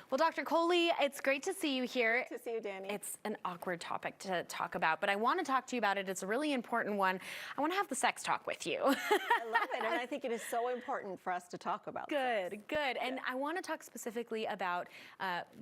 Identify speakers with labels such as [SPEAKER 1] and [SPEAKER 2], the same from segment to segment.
[SPEAKER 1] Well, Dr. Kohli, it's great to see you here.
[SPEAKER 2] Great to see you, Danny.
[SPEAKER 1] It's an awkward topic to talk about, but I want to talk to you about it. It's a really important one. I want to have the sex talk with you.
[SPEAKER 2] I love it, and I think it is so important for us to talk about sex.
[SPEAKER 1] Good. And I want to talk specifically about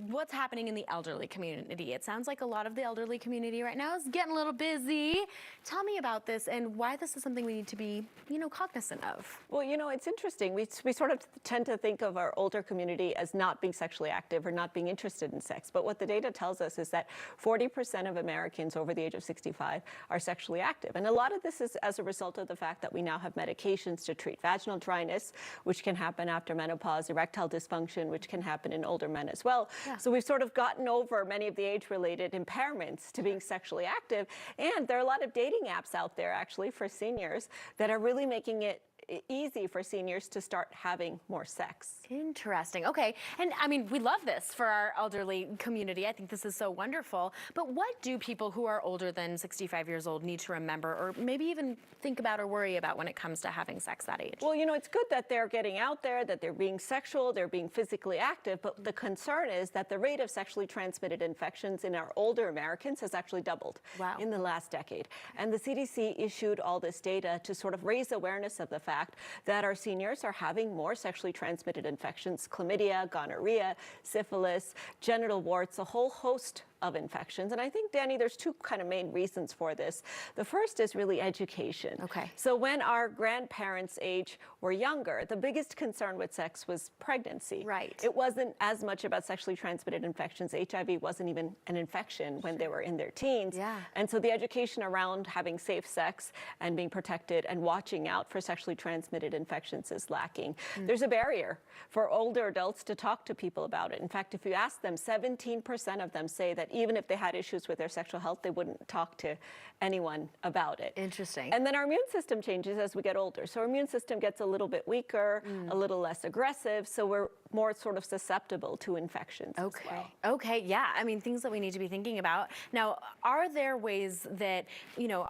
[SPEAKER 1] what's happening in the elderly community. It sounds like a lot of the elderly community right now is getting a little busy. Tell me about this and why this is something we need to be, cognizant of.
[SPEAKER 2] Well, it's interesting. We sort of tend to think of our older community as not being sexually active or not being interested in sex. But what the data tells us is that 40% of Americans over the age of 65 are sexually active. And a lot of this is as a result of the fact that we now have medications to treat vaginal dryness, which can happen after menopause, erectile dysfunction, which can happen in older men as well. Yeah. So we've sort of gotten over many of the age-related impairments to being sexually active. And there are a lot of dating apps out there, actually, for seniors that are really making it easy for seniors to start having more sex.
[SPEAKER 1] Interesting. Okay. And I mean, we love this for our elderly community. I think this is so wonderful. But what do people who are older than 65 years old need to remember or maybe even think about or worry about when it comes to having sex that age?
[SPEAKER 2] Well, it's good that they're getting out there, that they're being sexual, they're being physically active. But the concern is that the rate of sexually transmitted infections in our older Americans has actually doubled in the last decade. And the CDC issued all this data to sort of raise awareness of the fact that our seniors are having more sexually transmitted infections, chlamydia, gonorrhea, syphilis, genital warts, a whole host of infections. And I think, Danny, there's two kind of main reasons for this. The first is really education.
[SPEAKER 1] Okay.
[SPEAKER 2] So when our grandparents' age were younger, the biggest concern with sex was pregnancy.
[SPEAKER 1] Right.
[SPEAKER 2] It wasn't as much about sexually transmitted infections. HIV wasn't even an infection when they were in their teens.
[SPEAKER 1] Yeah.
[SPEAKER 2] And so the education around having safe sex and being protected and watching out for sexually transmitted infections is lacking. There's a barrier for older adults to talk to people about it. In fact, if you ask them, 17% of them say that even if they had issues with their sexual health, they wouldn't talk to anyone about it.
[SPEAKER 1] Interesting.
[SPEAKER 2] And then our immune system changes as we get older. So our immune system gets a little bit weaker, a little less aggressive, so we're more sort of susceptible to infections as well.
[SPEAKER 1] Okay, yeah. I mean, things that we need to be thinking about. Now, are there ways that,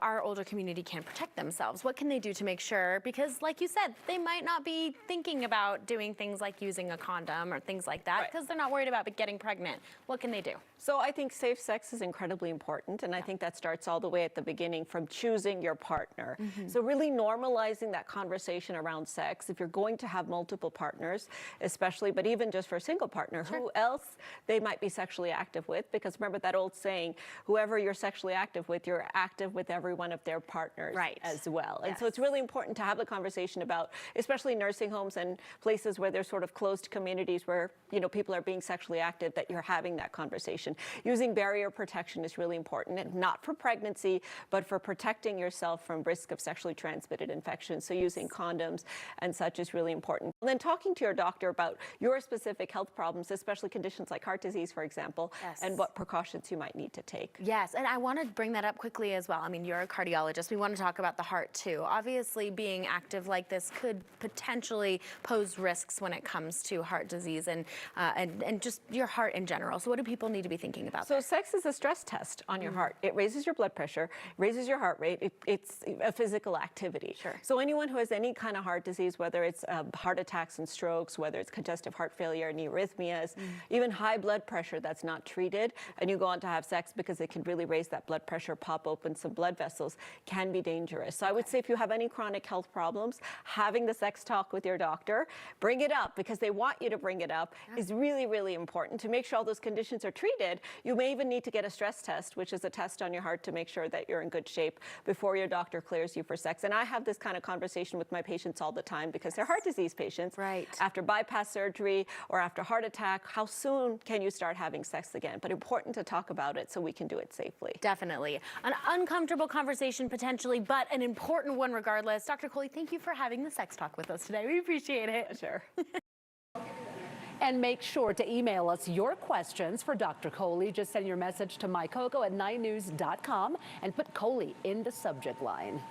[SPEAKER 1] our older community can protect themselves? What can they do to make sure? Because like you said, they might not be thinking about doing things like using a condom or things like that because they're not worried about getting pregnant. What can they do?
[SPEAKER 2] So I think safe sex is incredibly important, and I think that starts all the way at the beginning from choosing your partner. So really normalizing that conversation around sex. If you're going to have multiple partners, especially, but even just for a single partner, who else they might be sexually active with, because remember that old saying, whoever you're sexually active with, you're active with every one of their partners as well. And so it's really important to have the conversation about, especially nursing homes and places where there's sort of closed communities where, people are being sexually active, that you're having that conversation. Using barrier protection is really important, and not for pregnancy, but for protecting yourself from risk of sexually transmitted infections. So using condoms and such is really important. And then talking to your doctor about your specific health problems, especially conditions like heart disease, for example, and what precautions you might need to take.
[SPEAKER 1] Yes, and I want to bring that up quickly as well. I mean, you're a cardiologist. We want to talk about the heart too. Obviously, being active like this could potentially pose risks when it comes to heart disease and just your heart in general. So what do people need to be thinking about?
[SPEAKER 2] So sex is a stress test on your heart. It raises your blood pressure, raises your heart rate. It's a physical activity. So anyone who has any kind of heart disease, whether it's heart attacks and strokes, whether it's congestive heart failure and arrhythmias, even high blood pressure that's not treated, and you go on to have sex because it can really raise that blood pressure, pop open some blood vessels, can be dangerous. So I would say if you have any chronic health problems, having the sex talk with your doctor, bring it up because they want you to bring it up is really, really important to make sure all those conditions are treated. You may even need to get a stress test, which is a test on your heart to make sure that you're in good shape before your doctor clears you for sex. And I have this kind of conversation with my patients all the time because they're heart disease patients. After bypass surgery or after heart attack, how soon can you start having sex again? But important to talk about it so we can do it safely.
[SPEAKER 1] Definitely. An uncomfortable conversation potentially, but an important one regardless. Dr. Kohli, thank you for having the sex talk with us today. We appreciate it.
[SPEAKER 2] Sure.
[SPEAKER 3] And make sure to email us your questions for Dr. Kohli. Just send your message to MyCOCO at 9news.com and put Kohli in the subject line.